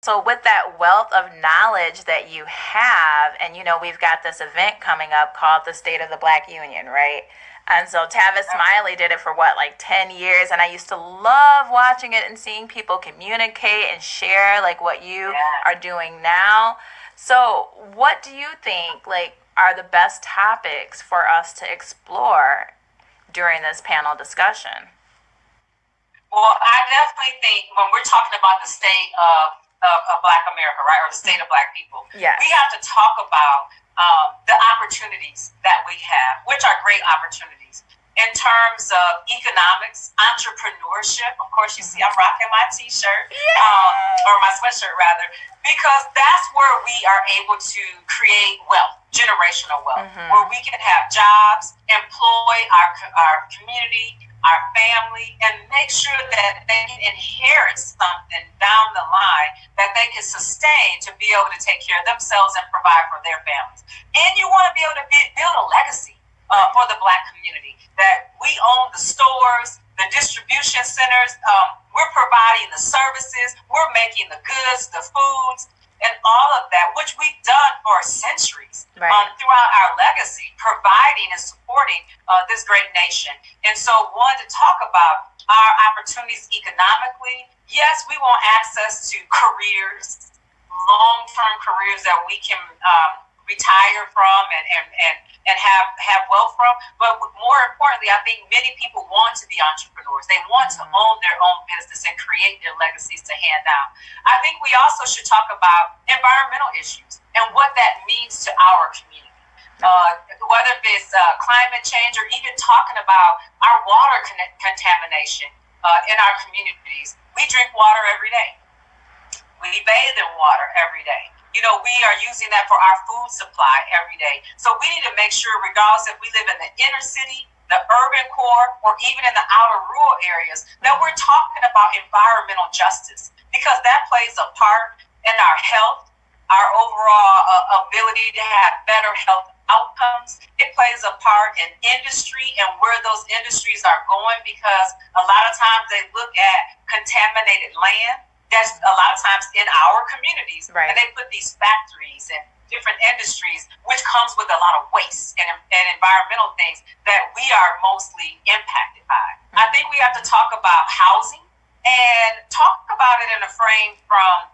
So with that wealth of knowledge that you have, and we've got this event coming up called the State of the Black Union, right? And so Tavis Smiley did it for what, like 10 years, and I used to love watching it and seeing people communicate and share like what you are doing now. So what do you think like are the best topics for us to explore during this panel discussion? Well, I definitely think when we're talking about the state of Black America, right, or the state of Black people, we have to talk about the opportunities that we have, which are great opportunities in terms of economics, entrepreneurship. Of course, you see I'm rocking my T-shirt, or my sweatshirt rather, because that's where we are able to create wealth, generational wealth, where we can have jobs, employ our community, our family, and make sure that they can inherit something down the line that they can sustain to be able to take care of themselves and provide for their families. And you want to be able to build a legacy for the Black community, that we own the stores, the distribution centers, we're providing the services, we're making the goods, the foods, and all of that, which we've done for centuries throughout our legacy, providing and supporting this great nation. And so wanted to talk about our opportunities economically. Yes, we want access to careers, long-term careers that we can retire from and have wealth from. But more importantly, I think many people want to be entrepreneurs. They want to own their own business and create their legacies to hand down. I think we also should talk about environmental issues and what that means to our community. Whether it's climate change or even talking about our water contamination in our communities. We drink water every day. We bathe in water every day. We are using that for our food supply every day. So we need to make sure, regardless if we live in the inner city, the urban core, or even in the outer rural areas, that we're talking about environmental justice, because that plays a part in our health, our overall ability to have better health outcomes. It plays a part in industry and where those industries are going, because a lot of times they look at contaminated land. That's a lot of times in our communities, and they put these factories and different industries, which comes with a lot of waste and environmental things that we are mostly impacted by. I think we have to talk about housing and talk about it in a frame from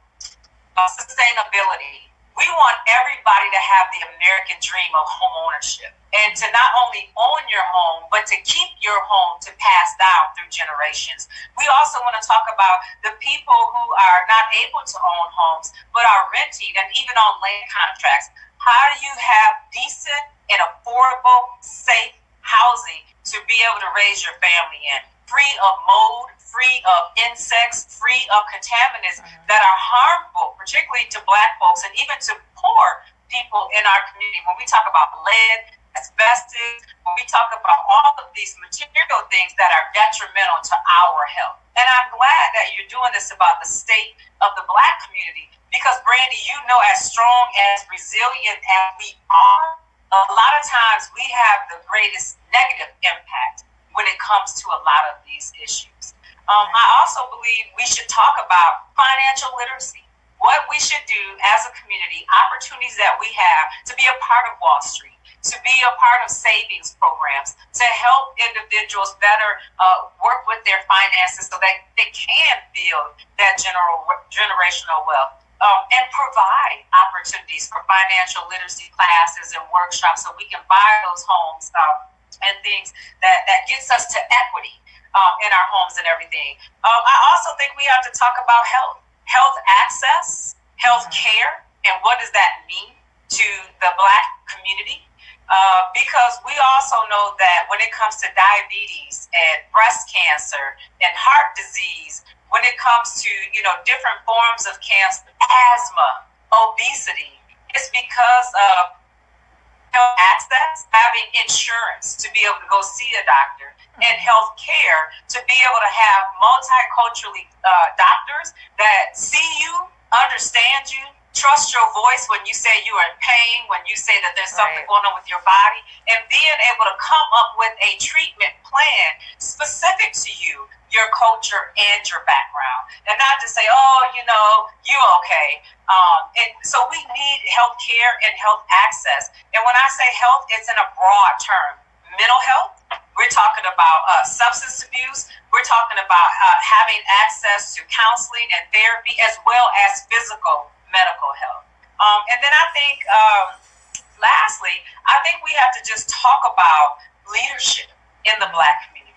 sustainability. We want everybody to have the American dream of home ownership, and to not only own your home, but to keep your home to pass down through generations. We also want to talk about the people who are not able to own homes, but are renting and even on land contracts. How do you have decent and affordable, safe housing to be able to raise your family in, free of mold, free of insects, free of contaminants that are harmful, particularly to Black folks and even to poor people in our community? When we talk about lead, asbestos, when we talk about all of these material things that are detrimental to our health. And I'm glad that you're doing this about the state of the Black community, because Brandy, as strong, as resilient as we are, a lot of times we have the greatest negative impact when it comes to a lot of these issues. I also believe we should talk about financial literacy, what we should do as a community, opportunities that we have to be a part of Wall Street, to be a part of savings programs, to help individuals better work with their finances so that they can build that generational wealth, and provide opportunities for financial literacy classes and workshops so we can buy those homes and things that gets us to equity in our homes and everything. I also think we have to talk about health access, health care, and what does that mean to the Black community? Because we also know that when it comes to diabetes and breast cancer and heart disease, when it comes to different forms of cancer, asthma, obesity, it's because of health access, having insurance to be able to go see a doctor, and health care to be able to have multiculturally doctors that see you, understand you, trust your voice when you say you are in pain, when you say that there's something going on with your body, and being able to come up with a treatment plan specific to you, your culture, and your background, and not just say, oh, you okay. And so we need health care and health access. And when I say health, it's in a broad term. Mental health, we're talking about substance abuse, we're talking about having access to counseling and therapy, as well as physical medical health. And then I think, lastly, I think we have to just talk about leadership in the Black community.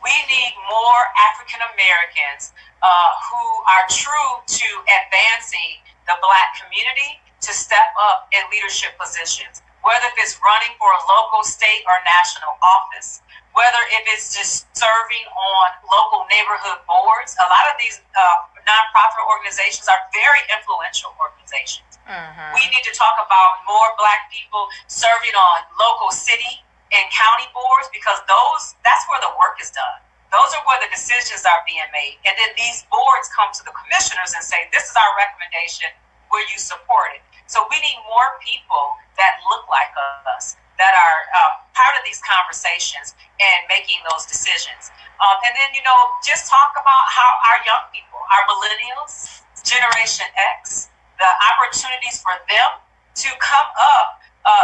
We need more African Americans who are true to advancing the Black community to step up in leadership positions, whether if it's running for a local, state, or national office, whether if it's just serving on local neighborhood boards. A lot of these nonprofit organizations are very influential organizations. Mm-hmm. We need to talk about more Black people serving on local city and county boards, because that's where the work is done. Those are where the decisions are being made. And then these boards come to the commissioners and say, this is our recommendation, will you support it? So we need more people that look like us, that are part of these conversations and making those decisions. And then, just talk about how our young people, our millennials, Generation X, the opportunities for them to come up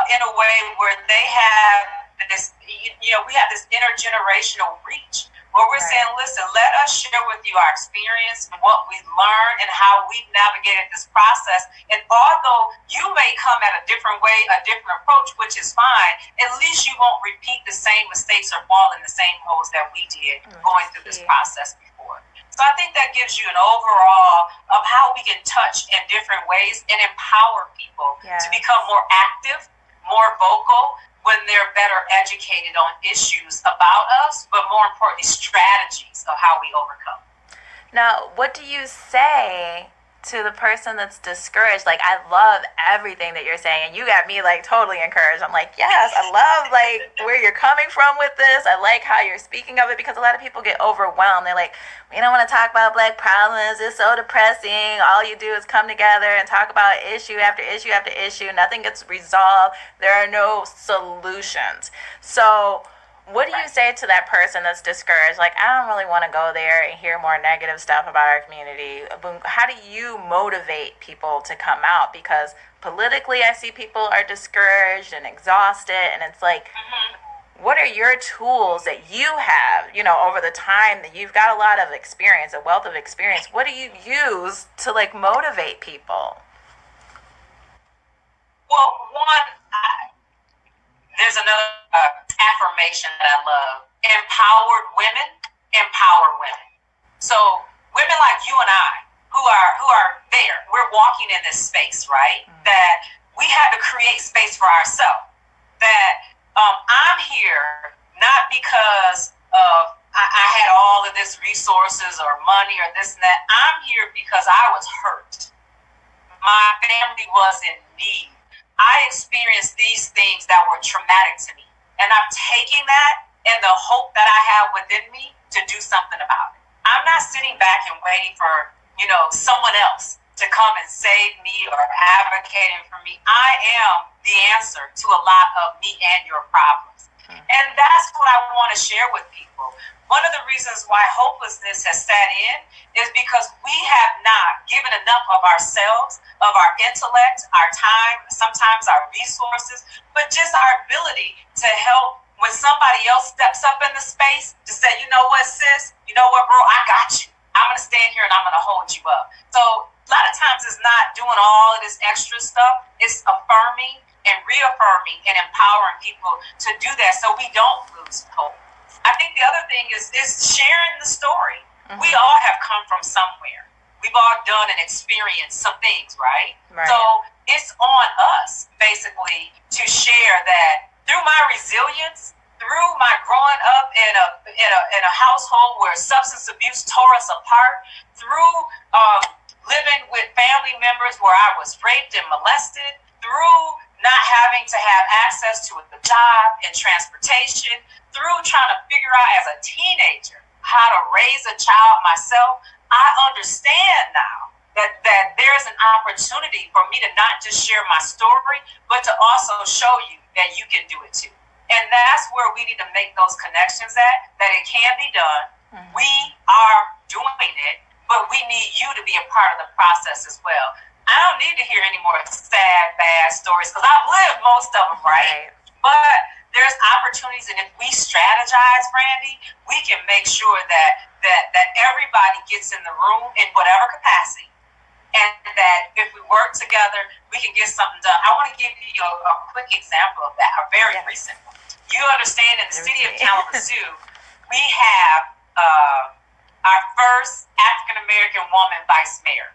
in a way where they have this, we have this intergenerational reach where we're saying, listen, let us share with you our experience and what we learned and how we've navigated this process. And although you may come at a different way, a different approach, which is fine, at least you won't repeat the same mistakes or fall in the same holes that we did going through this process before. So I think that gives you an overall of how we can touch in different ways and empower people to become more active, more vocal, when they're better educated on issues about us, but more importantly, strategies of how we overcome. Now, what do you say to the person that's discouraged? Like, I love everything that you're saying, and you got me like totally encouraged. I'm like, yes, I love like where you're coming from with this. I like how you're speaking of it, because a lot of people get overwhelmed. They're like, we don't want to talk about Black problems. It's so depressing. All you do is come together and talk about issue after issue after issue. Nothing gets resolved. There are no solutions. So what do you say to that person that's discouraged? Like, I don't really want to go there and hear more negative stuff about our community. How do you motivate people to come out? Because politically, I see people are discouraged and exhausted, and it's like, what are your tools that you have, over the time that you've got a lot of experience, a wealth of experience? What do you use to like motivate people? Well, there's another affirmation that I love. Empowered women empower women. So women like you and I, who are there, we're walking in this space, right? Mm-hmm. That we had to create space for ourselves. That I'm here not because of I had all of this resources or money or this and that. I'm here because I was hurt. My family was in need. I experienced these things that were traumatic to me. And I'm taking that and the hope that I have within me to do something about it. I'm not sitting back and waiting for, someone else to come and save me or advocating for me. I am the answer to a lot of me and your problems. And that's what I want to share with people. One of the reasons why hopelessness has set in is because we have not given enough of ourselves, of our intellect, our time, sometimes our resources, but just our ability to help when somebody else steps up in the space to say, you know what, sis, you know what, bro, I got you. I'm going to stand here and I'm going to hold you up. So a lot of times it's not doing all of this extra stuff. It's affirming and reaffirming and empowering people to do that so we don't lose hope. I think the other thing is sharing the story. Mm-hmm. We all have come from somewhere. We've all done and experienced some things, right? So it's on us, basically, to share that through my resilience, through my growing up in a household where substance abuse tore us apart, through living with family members where I was raped and molested, through not having to have access to a job and transportation, through trying to figure out as a teenager how to raise a child myself, I understand now that there's an opportunity for me to not just share my story, but to also show you that you can do it too. And that's where we need to make those connections that it can be done. Mm-hmm. We are doing it, but we need you to be a part of the process as well. I don't need to hear any more sad, bad stories because I've lived most of them, right? But there's opportunities, and if we strategize, Brandy, we can make sure that everybody gets in the room in whatever capacity, and that if we work together, we can get something done. I want to give you a quick example of that, a very recent one. You understand, in the city of Kalamazoo, we have our first African-American woman vice mayor.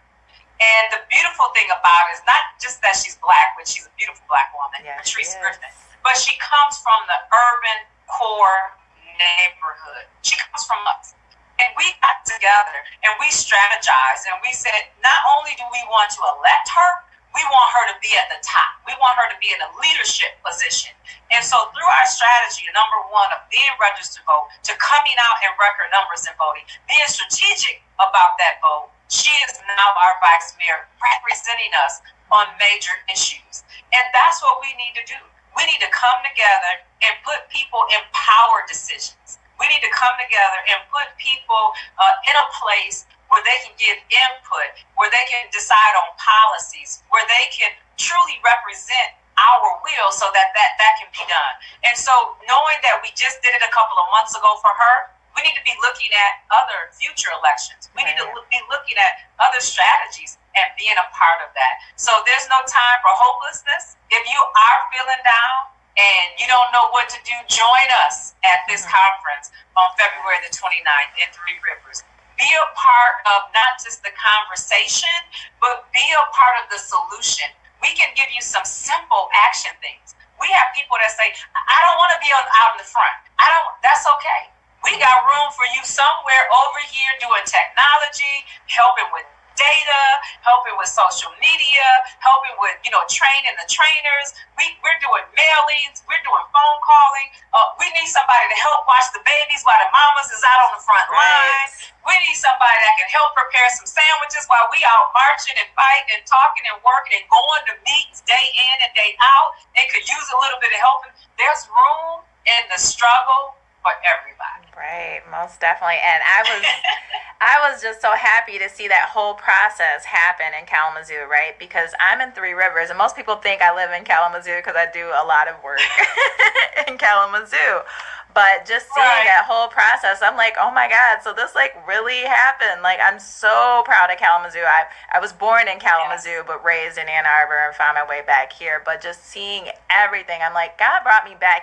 And the beautiful thing about it is not just that she's black, but she's a beautiful black woman, Patrice Griffin. But she comes from the urban core neighborhood. She comes from us. And we got together and we strategized and we said, not only do we want to elect her, we want her to be at the top. We want her to be in a leadership position. And so through our strategy, number one, of being registered to vote, to coming out in record numbers and voting, being strategic about that vote, she is now our vice mayor, representing us on major issues. And that's what we need to do. We need to come together and put people in power decisions. We need to come together and put people in a place where they can give input, where they can decide on policies, where they can truly represent our will so that can be done. And so knowing that we just did it a couple of months ago for her, we need to be looking at other future elections. We need to be looking at other strategies and being a part of that. So there's no time for hopelessness. If you are feeling down and you don't know what to do, join us at this conference on February the 29th in Three Rivers. Be a part of not just the conversation, but be a part of the solution. We can give you some simple action things. We have people that say, I don't want to be out in the front. That's okay. We got room for you somewhere over here doing technology, helping with data, helping with social media, helping with, training the trainers. We're doing mailings. We're doing phone calling. We need somebody to help watch the babies while the mamas is out on the front line. We need somebody that can help prepare some sandwiches while we out marching and fighting and talking and working and going to meetings day in and day out. They could use a little bit of help. There's room in the struggle for everybody. Right, most definitely. And I was just so happy to see that whole process happen in Kalamazoo, right? Because I'm in Three Rivers, and most people think I live in Kalamazoo because I do a lot of work in Kalamazoo. But just seeing that whole process, I'm like, oh my God, so this really happened. I'm so proud of Kalamazoo. I was born in Kalamazoo, but raised in Ann Arbor and found my way back here. But just seeing everything, I'm like, God brought me back here.